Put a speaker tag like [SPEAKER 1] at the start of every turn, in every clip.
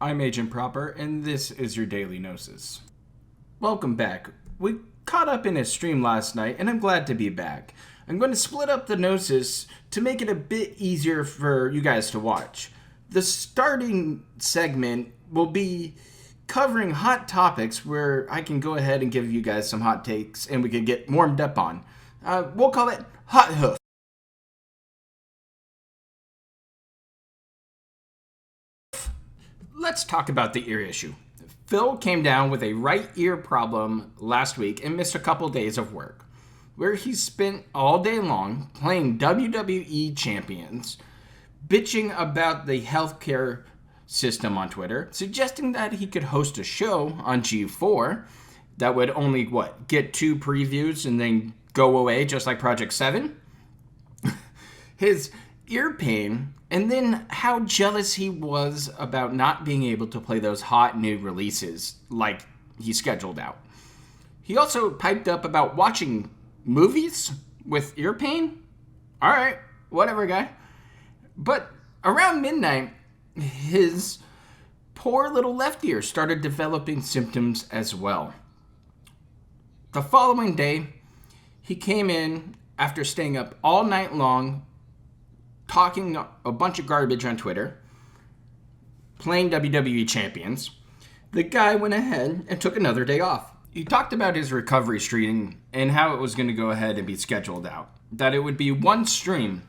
[SPEAKER 1] I'm Agent Proper, and this is your Daily Nosis. Welcome back. We caught up in a stream last night, and I'm glad to be back. I'm going to split up the Nosis to make it a bit easier for you guys to watch. The starting segment will be covering hot topics where I can go ahead and give you guys some hot takes and we can get warmed up on. We'll call it Hot Hoof. Let's talk about the ear issue. Phil came down with a right ear problem last week and missed a couple days of work, where he spent all day long playing WWE champions, bitching about the healthcare system on Twitter, suggesting that he could host a show on G4 that would only, get 2 previews and then go away just like Project 7? His ear pain, and then how jealous he was about not being able to play those hot new releases like he scheduled out. He also piped up about watching movies with ear pain. Alright, whatever, guy. But around midnight, his poor little left ear started developing symptoms as well. The following day, he came in after staying up all night long talking a bunch of garbage on Twitter, playing WWE champions. The guy went ahead and took another day off. He talked about his recovery stream and how it was going to go ahead and be scheduled out. That it would be one stream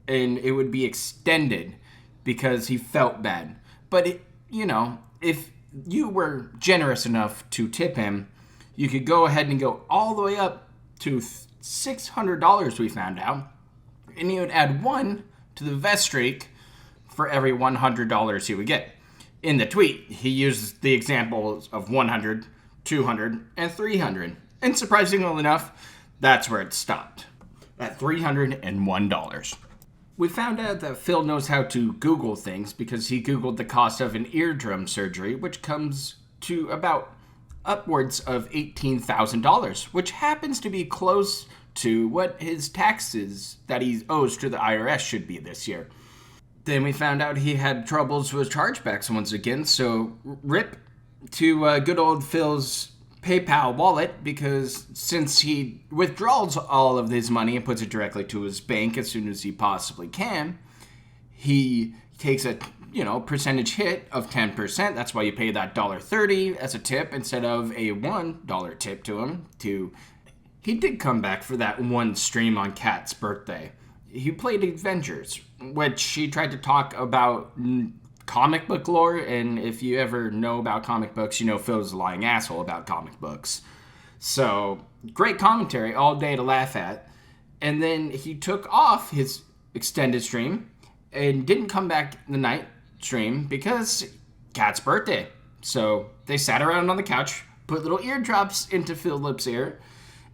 [SPEAKER 1] and it would be extended because he felt bad. But, if you were generous enough to tip him, you could go ahead and go all the way up to $600, we found out. And he would add 1 to the vest streak for every $100 he would get. In the tweet, he used the examples of 100, 200, and 300. And surprisingly enough, that's where it stopped, at $301. We found out that Phil knows how to Google things because he Googled the cost of an eardrum surgery, which comes to about upwards of $18,000, which happens to be close to what his taxes that he owes to the IRS should be this year. Then we found out he had troubles with chargebacks once again, so rip to good old Phil's PayPal wallet, because since he withdraws all of his money and puts it directly to his bank as soon as he possibly can, he takes a percentage hit of 10%. That's why you pay that $1.30 as a tip instead of a $1 tip to him. He did come back for that one stream on Kat's birthday. He played Avengers, which he tried to talk about comic book lore, and if you ever know about comic books, you know Phil's a lying asshole about comic books. So, great commentary all day to laugh at. And then he took off his extended stream and didn't come back the night stream because Kat's birthday. So, they sat around on the couch, put little eardrops into Philip's ear,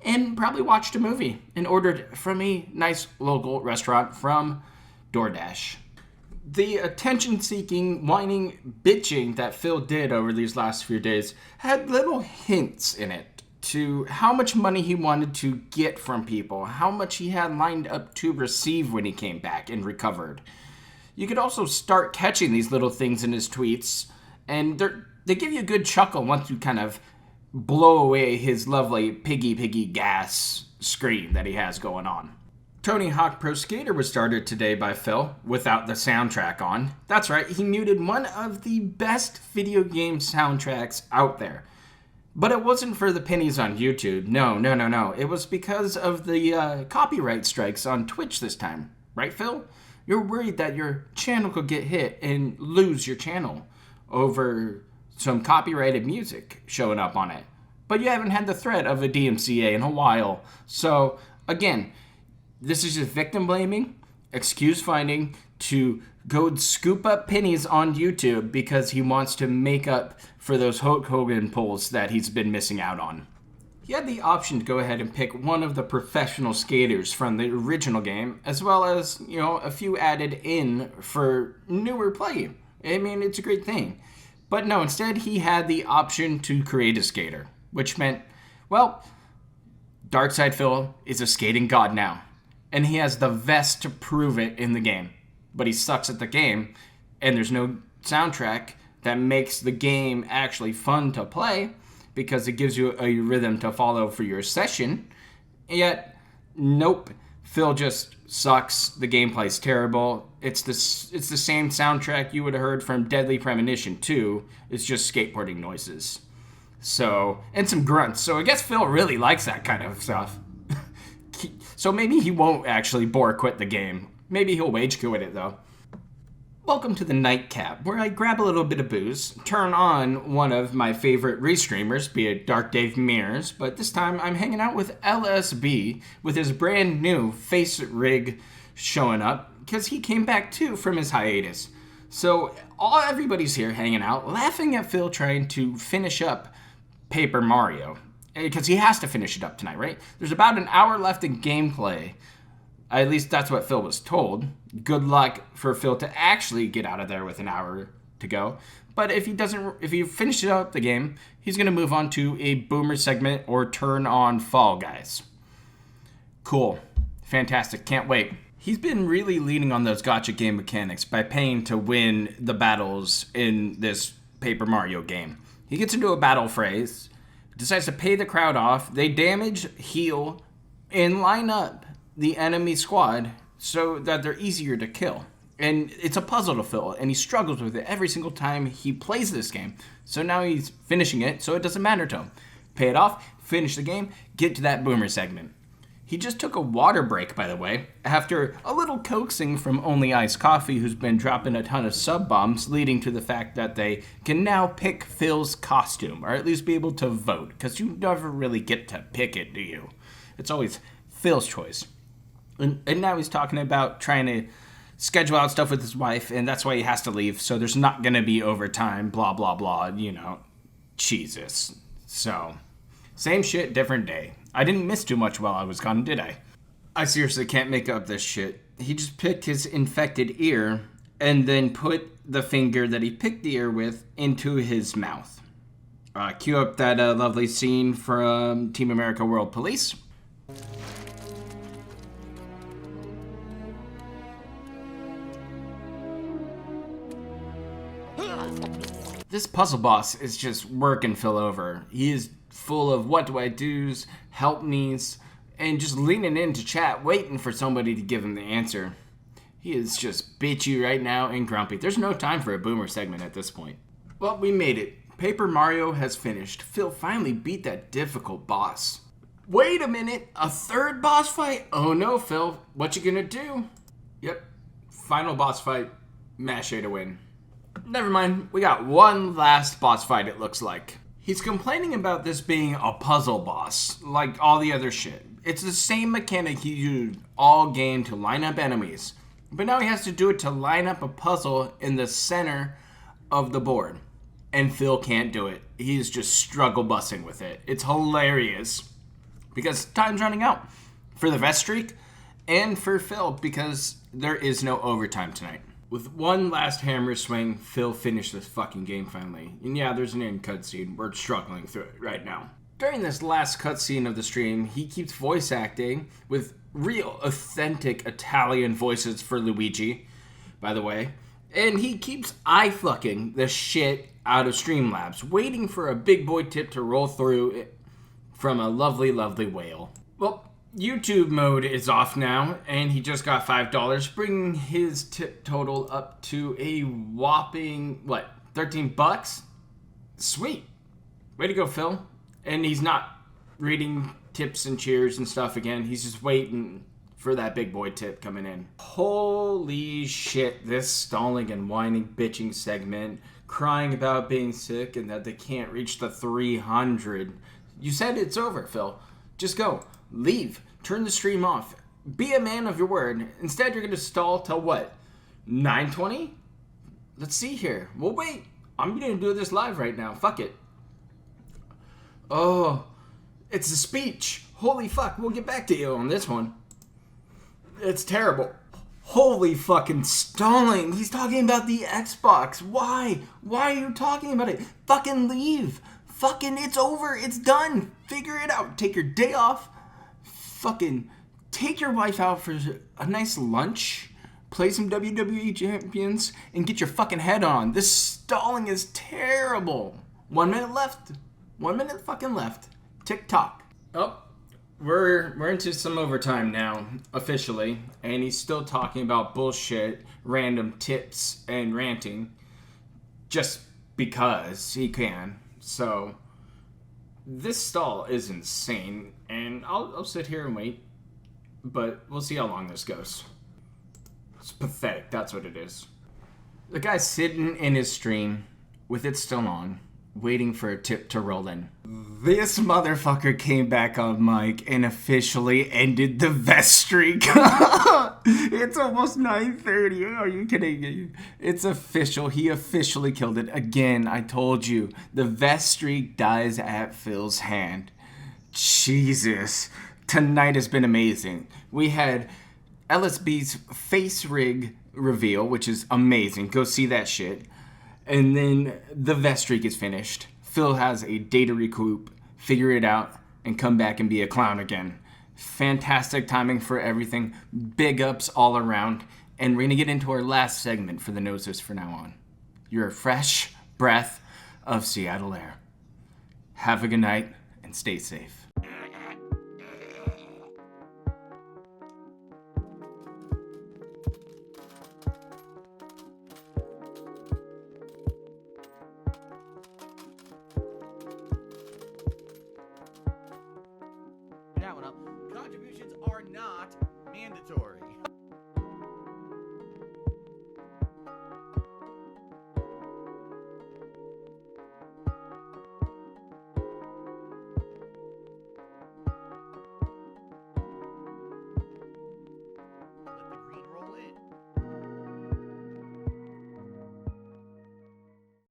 [SPEAKER 1] and probably watched a movie and ordered from a nice local restaurant from DoorDash. The attention-seeking, whining, bitching that Phil did over these last few days had little hints in it to how much money he wanted to get from people, how much he had lined up to receive when he came back and recovered. You could also start catching these little things in his tweets, and they give you a good chuckle once you kind of blow away his lovely piggy gas scream that he has going on. Tony Hawk Pro Skater was started today by Phil without the soundtrack on. That's right, he muted one of the best video game soundtracks out there. But it wasn't for the pennies on YouTube. No. It was because of the copyright strikes on Twitch this time. Right, Phil? You're worried that your channel could get hit and lose your channel over some copyrighted music showing up on it. But you haven't had the threat of a DMCA in a while. So, again, this is just victim blaming, excuse finding to go scoop up pennies on YouTube because he wants to make up for those Hulk Hogan pulls that he's been missing out on. He had the option to go ahead and pick one of the professional skaters from the original game, as well as, a few added in for newer play. I mean, it's a great thing. But no, instead he had the option to create a skater, which meant, Darkside Phil is a skating god now. And he has the vest to prove it in the game. But he sucks at the game, and there's no soundtrack that makes the game actually fun to play because it gives you a rhythm to follow for your session. Yet, nope, Phil just sucks. The gameplay's terrible. It's the same soundtrack you would have heard from Deadly Premonition 2. It's just skateboarding noises. So, and some grunts. So I guess Phil really likes that kind of stuff. So maybe he won't actually bore quit the game. Maybe he'll rage quit it though. Welcome to the Nightcap, where I grab a little bit of booze, turn on one of my favorite restreamers, be it Dark Dave Mears, but this time I'm hanging out with LSB with his brand new face rig showing up, because he came back too from his hiatus. So everybody's here hanging out, laughing at Phil trying to finish up Paper Mario, because he has to finish it up tonight, right? There's about an hour left in gameplay. At least that's what Phil was told. Good luck for Phil to actually get out of there with an hour to go. But if he finishes up the game, he's going to move on to a boomer segment or turn on Fall Guys. Cool. Fantastic. Can't wait. He's been really leaning on those gacha game mechanics by paying to win the battles in this Paper Mario game. He gets into a battle phrase, decides to pay the crowd off, they damage, heal, and line up the enemy squad so that they're easier to kill. And it's a puzzle to Phil, and he struggles with it every single time he plays this game. So now he's finishing it, so it doesn't matter to him. Pay it off, finish the game, get to that boomer segment. He just took a water break, by the way, after a little coaxing from Only Iced Coffee, who's been dropping a ton of sub-bombs, leading to the fact that they can now pick Phil's costume, or at least be able to vote, because you never really get to pick it, do you? It's always Phil's choice. And now he's talking about trying to schedule out stuff with his wife, and that's why he has to leave, so there's not going to be overtime, blah, blah, blah, Jesus. So, same shit, different day. I didn't miss too much while I was gone, did I? I seriously can't make up this shit. He just picked his infected ear, and then put the finger that he picked the ear with into his mouth. Cue up that lovely scene from Team America World Police. This puzzle boss is just working Phil over. He is full of what do I do's, help me's, and just leaning into chat, waiting for somebody to give him the answer. He is just bitchy right now and grumpy. There's no time for a boomer segment at this point. Well, we made it. Paper Mario has finished. Phil finally beat that difficult boss. Wait a minute, a third boss fight? Oh no, Phil, what you gonna do? Yep, final boss fight, mash A to win. Never mind, we got one last boss fight it looks like. He's complaining about this being a puzzle boss, like all the other shit. It's the same mechanic he used all game to line up enemies, but now he has to do it to line up a puzzle in the center of the board. And Phil can't do it. He's just struggle bussing with it. It's hilarious. Because time's running out for the vest streak and for Phil because there is no overtime tonight. With one last hammer swing, Phil finished this fucking game finally. And yeah, there's an end cutscene. We're struggling through it right now. During this last cutscene of the stream, he keeps voice acting with real, authentic Italian voices for Luigi, by the way. And he keeps eye-fucking the shit out of Streamlabs, waiting for a big boy tip to roll through it from a lovely, lovely whale. Well, YouTube mode is off now, and he just got $5, bringing his tip total up to a whopping, 13 bucks? Sweet. Way to go, Phil. And he's not reading tips and cheers and stuff again. He's just waiting for that big boy tip coming in. Holy shit, this stalling and whining bitching segment, crying about being sick and that they can't reach the 300. You said it's over, Phil. Just go. Leave. Turn the stream off. Be a man of your word. Instead, you're going to stall till what? 9:20? Let's see here. Well, wait. I'm going to do this live right now. Fuck it. Oh, it's a speech. Holy fuck. We'll get back to you on this one. It's terrible. Holy fucking stalling. He's talking about the Xbox. Why? Why are you talking about it? Fucking leave. Fucking, it's over. It's done. Figure it out. Take your day off. Fucking take your wife out for a nice lunch. play some WWE champions, and get your fucking head on. This stalling is terrible. 1 minute left. 1 minute fucking left. Tick tock. Oh, we're into some overtime now, officially, and he's still talking about bullshit, random tips, and ranting, just because he can. So this stall is insane, and I'll sit here and wait, but we'll see how long this goes. It's pathetic, that's what it is. The guy's sitting in his stream, with it still on, waiting for a tip to roll in. This motherfucker came back on mic and officially ended the vest streak. It's almost 9:30. Are you kidding me? It's official. He officially killed it. Again, I told you, the vest streak dies at Phil's hand. Jesus. Tonight has been amazing. We had LSB's face rig reveal, which is amazing. Go see that shit. And then the vest streak is finished. Phil has a day to recoup, figure it out, and come back and be a clown again. Fantastic timing for everything. Big ups all around. And we're going to get into our last segment for the Nosis from now on. You're a fresh breath of Seattle air. Have a good night and stay safe.
[SPEAKER 2] Contributions are not mandatory.